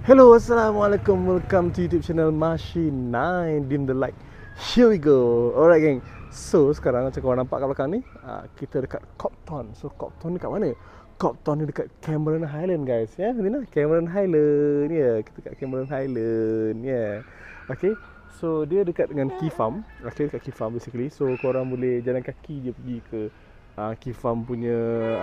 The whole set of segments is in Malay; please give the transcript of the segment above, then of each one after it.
Hello, Assalamualaikum. Welcome to YouTube channel Mashi9. Dim the light. Here we go. Alright geng. So sekarang macam korang nampak kat belakang ni, kita dekat Copthorne. So Copthorne ni kat mana? Copthorne ni dekat Cameron Highland guys. Ya, di mana? Cameron Highland. Ya, kita dekat Cameron Highland. Ya. Okay. So dia dekat dengan Key Farm. Okay, dekat Key Farm basically. So korang boleh jalan kaki je pergi ke Key Farm punya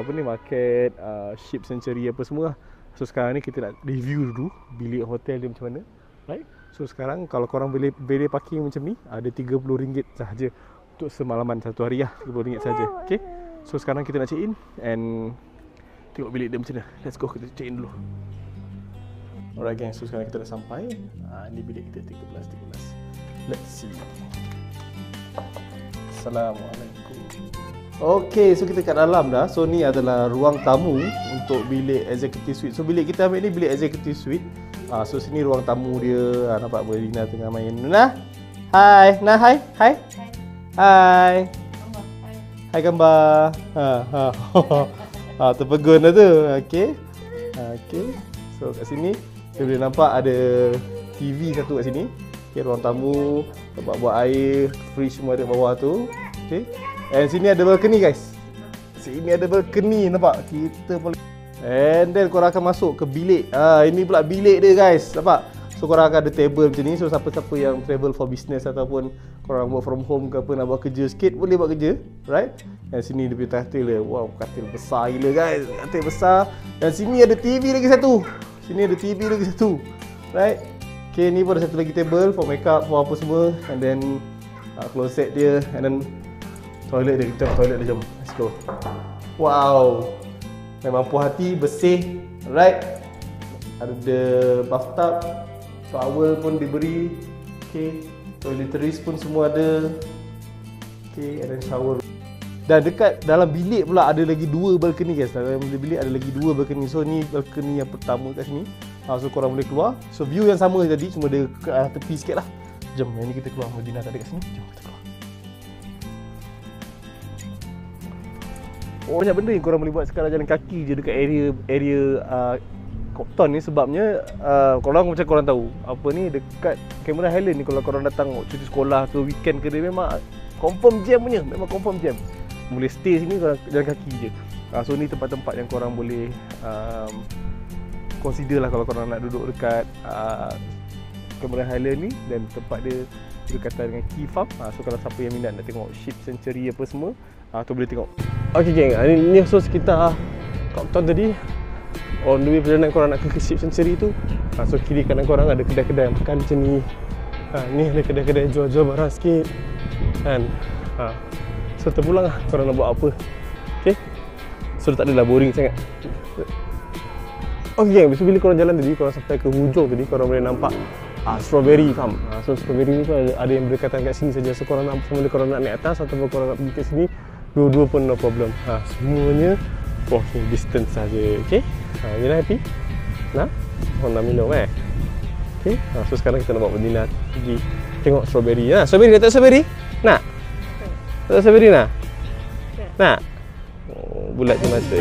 apa ni, market, Sheep Sanctuary apa semua lah. So sekarang ni kita nak review dulu bilik hotel dia macam mana, right? So sekarang kalau korang boleh parking macam ni, ada RM30 sahaja untuk semalaman, satu hari lah, RM30 sahaja. Okay. So sekarang kita nak check in and tengok bilik dia macam mana. Let's go, kita check in dulu. Alright gang, so sekarang kita dah sampai. Ini bilik kita 13. Let's see. Assalamualaikum. Okay, so kita kat dalam dah. So ni adalah ruang tamu untuk bilik executive suite. So bilik kita ambil ni bilik executive suite. So sini ruang tamu dia. Nampak Lina tengah main. Nah. Hai. Nah, hai. Hai. Hai. Hai gambar. Terpegun dah tu. Okay. Okay. So kat sini kita boleh nampak ada TV satu kat sini. Okay, ruang tamu, tempat buat air, fridge semua ada bawah tu. Okay. And sini ada balcony guys. Sini ada balcony, nampak? Kita boleh. And then korang akan masuk ke bilik. Ini pula bilik dia guys. Nampak? So korang akan ada table macam ni. So siapa-siapa yang travel for business ataupun korang work from home ke apa, nak buat kerja sikit, boleh buat kerja, right? Dan sini dia punya katil dia. Wow, katil besar gila guys. Katil besar. Dan sini ada TV lagi satu. Sini ada TV lagi satu. Right? Okay, ni pun ada satu lagi table for makeup, for apa semua. And then closet dia. And then toilet dia, kita toilet dia, jom. Let's go. Wow. Memang puas hati, bersih. Right. Ada bathtub, towel pun diberi. Okay. Toiletries pun semua ada. Okay, and then shower. Dan dekat dalam bilik pula ada lagi dua balcony guys. Dalam bilik ada lagi dua balcony. So ni balcony yang pertama kat sini. So korang boleh keluar. So view yang sama tadi, cuma dia ke tepi sikit lah. Jom, yang ni kita keluar. Madinah tak ada kat sini. Jom kita keluar. Banyak benda yang korang boleh buat sekarang jalan kaki je dekat area Copthorne ni. Sebabnya korang macam korang tahu, apa ni, dekat Cameron Highland ni kalau korang datang cuti sekolah ke weekend ke, dia memang confirm jam punya. Memang confirm jam. Boleh stay sini, korang jalan kaki je. So ni tempat-tempat yang korang boleh consider lah kalau korang nak duduk dekat Cameron Highland ni. Dan tempat dia berdekatan dengan Key Farm. So kalau siapa yang minat nak tengok Sheep Sanctuary apa semua, tu boleh tengok. Okay geng, ni so sekitar Copthorne tadi. On the way perjalanan korang nak ke Sheep Sanctuary tu, so kiri kanan korang ada kedai-kedai makan macam ni. Ni ada kedai-kedai jual-jual barang sikit kan. So terpulang lah korang nak buat apa. Okay, so tak adalah boring sangat. Okay geng, bila korang jalan tadi, korang sampai ke hujung tadi, korang boleh nampak strawberry farm. So strawberry ni tu ada yang berdekatan kat sini saja. So korang nak, sama ada korang nak naik atas ataupun korang nak pergi ke sini, dua-dua pun no problem. Semuanya walking distance saja. Okay, Madinah happy? Nah, korang nak minum Okay, so sekarang kita nak bawa Madinah pergi tengok strawberry. Strawberry, nak tak strawberry? Nak? Tak tak strawberry nak? Nak? Bulat je mata.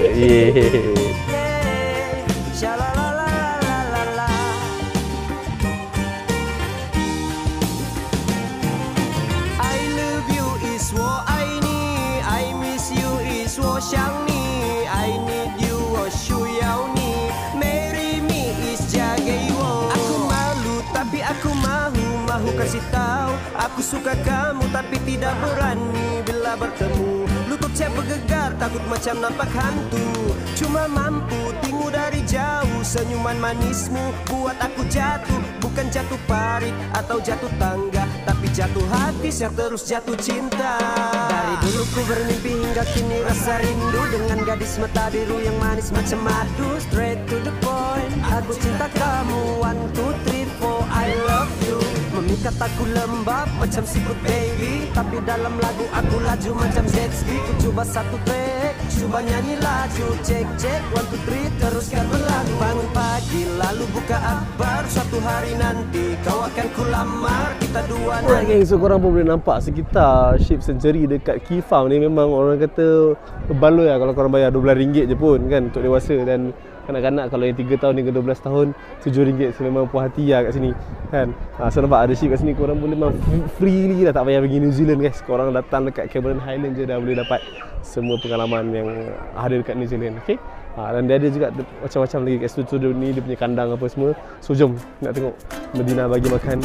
Aku kasih tahu, aku suka kamu tapi tidak berani bila bertemu. Lutut saya bergegar, takut macam nampak hantu. Cuma mampu tengok dari jauh, senyuman manismu buat aku jatuh. Bukan jatuh parit atau jatuh tangga, tapi jatuh hati, saya terus jatuh cinta. Dari dulu ku bermimpi hingga kini rasa rindu dengan gadis mata biru yang manis macam madu. Straight to the point, aku cinta kamu. 1, 2, 3, 4, I love you. Memikat aku lembab macam sikut baby, tapi dalam lagu aku laju macam jet ski. Ku coba satu track, coba nyanyi laju. Cek cek 1, 2, 3 teruskan berlagu. Bangun pagi lalu buka akhbar, suatu hari nanti kau akan kulamar. Kita dua nanti. Alright geng, so korang pun boleh nampak sekitar Sheep Sanctuary dekat Key Farm ni memang orang kata baloi lah kalau korang bayar RM12 je pun kan untuk dewasa. Dan Kanak-kanak kalau yang 3 tahun hingga 12 tahun RM7 so memang puas hati lah kat sini kan. So nampak ada ship kat sini, korang boleh memang freely lah, tak payah pergi New Zealand guys. Korang datang dekat Cameron Highland je dah boleh dapat semua pengalaman yang ada dekat New Zealand. Okay, dan dia ada juga macam-macam lagi kat situ ni, dia punya kandang apa semua. So jom nak tengok Medina bagi makan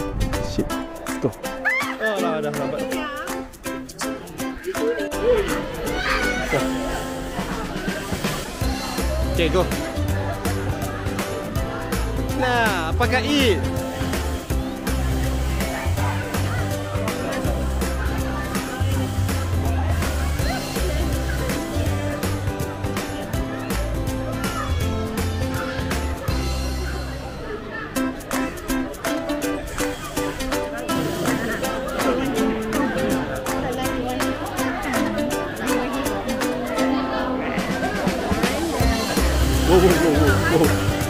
ship. Let's go. Dah nampak. Okay, go. Nah, pakai eat.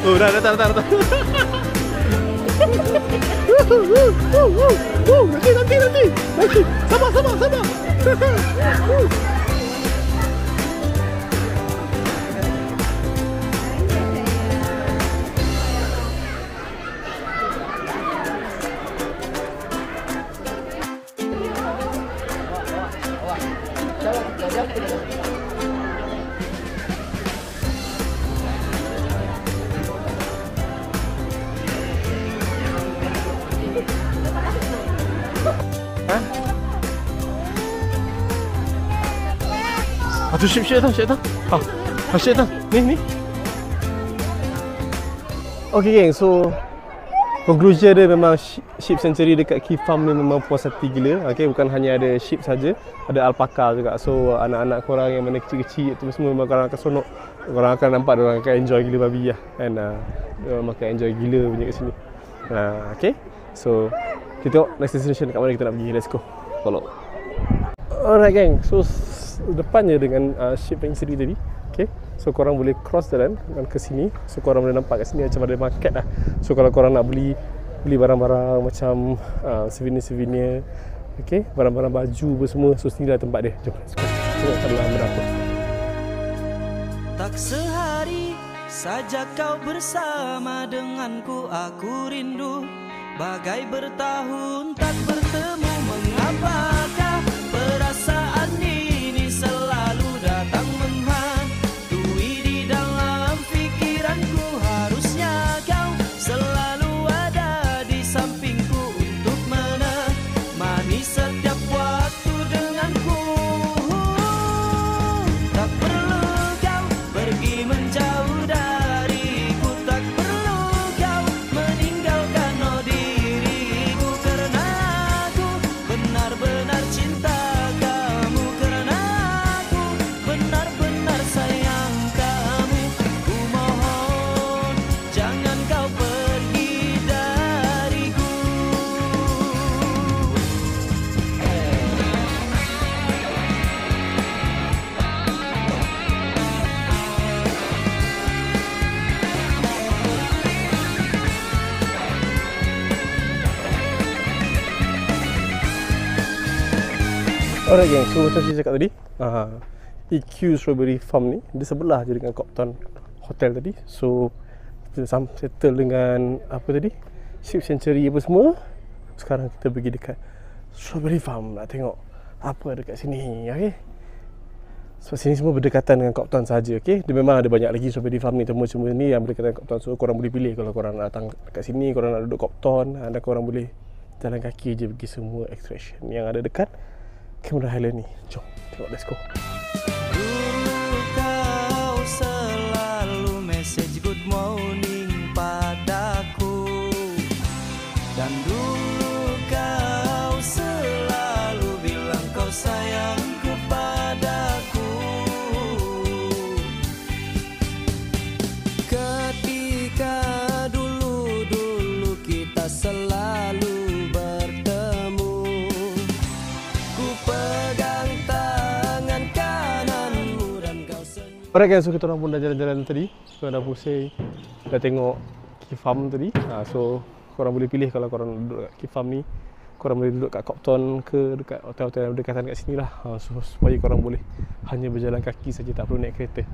Oh, dah. Nanti. Sabar. Tu ship dah. Ship dah. Ni. Okay geng, so conclusion dia memang ship sanctuary dekat Key Farm ni memang puas hati gila. Okay, bukan hanya ada ship saja, ada alpaka juga. So anak-anak korang yang mana kecil-kecil tu semua memang korang akan sonok. Korang akan nampak diorang akan enjoy gila babi lah. And diorang akan enjoy gila punya kat sini. Okay, so kita tengok next destination kat mana kita nak pergi. Let's go, follow. Alright geng, so depannya dengan ship sanctuary tadi. Okay, so korang boleh cross jalan dan ke sini. So korang boleh nampak kat sini macam ada market lah. So kalau korang nak beli barang-barang macam souvenir, okay, barang-barang baju apa semua. So sinilah tempat dia. Jom, let's go. Tengok dalam berapa. Tak sehari saja kau bersama denganku, aku rindu bagai bertahun tak bertemu. Mengapakah perasaan ini selalu datang menghantui di dalam pikiranku? Harusnya kau selalu ada di sampingku untuk menemani setiap waktu denganku. Tak perlu kau pergi menjauh dariku, tak perlu kau meninggalkan diriku, karena aku benar-benar cinta kamu, karena aku benar-benar sayang kamu. Ku mohon jangan kau pergi dariku. Alright geng, so macam saya cakap tadi, EQ Strawberry Farm ni dia sebelah je dengan Copthorne Hotel tadi. So kita settle dengan apa tadi, Ship Sanctuary apa semua. Sekarang kita pergi dekat Strawberry Farm nak tengok apa ada kat sini. Okay, so sini semua berdekatan dengan Copthorne saja. Okay, dia memang ada banyak lagi Strawberry Farm ni, cuma ni yang berdekatan dengan Copthorne. So korang boleh pilih kalau korang nak datang kat sini, korang nak duduk Copthorne, dan korang boleh jalan kaki je pergi semua attraction yang ada dekat Cameron Highland ni. Jom tengok, let's go. Dulu kau selalu message good morning padaku, dan dulu kau selalu bilang kau sayang kepadaku. Ketika dulu kita selalu bertemu, ku pegang tangan kananmu dan kau senyum. Alright guys, so kita orang pun dah jalan-jalan tadi. So dah pusing, dah tengok Key Farm tadi. So korang boleh pilih kalau korang nak duduk kat Key Farm ni, korang boleh duduk kat Copthorne ke dekat hotel-hotel yang berdekatan kat sini lah. So supaya korang boleh hanya berjalan kaki saja, tak perlu naik kereta.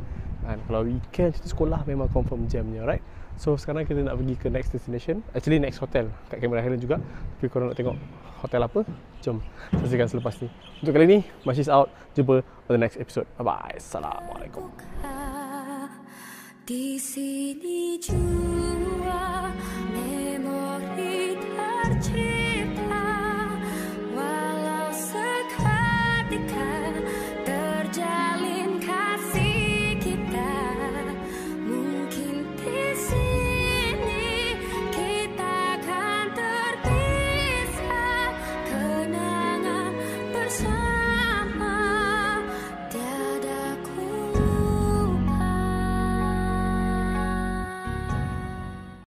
Kan? Kalau weekend cuti sekolah memang confirm jamnya, right? So sekarang kita nak pergi ke next destination. Actually next hotel kat Cameron Highlands juga. Tapi korang nak tengok hotel apa? Jom saksikan selepas ni. Untuk kali ni, Mashi's out. Jumpa on the next episode. Bye-bye. Assalamualaikum. Di sini jua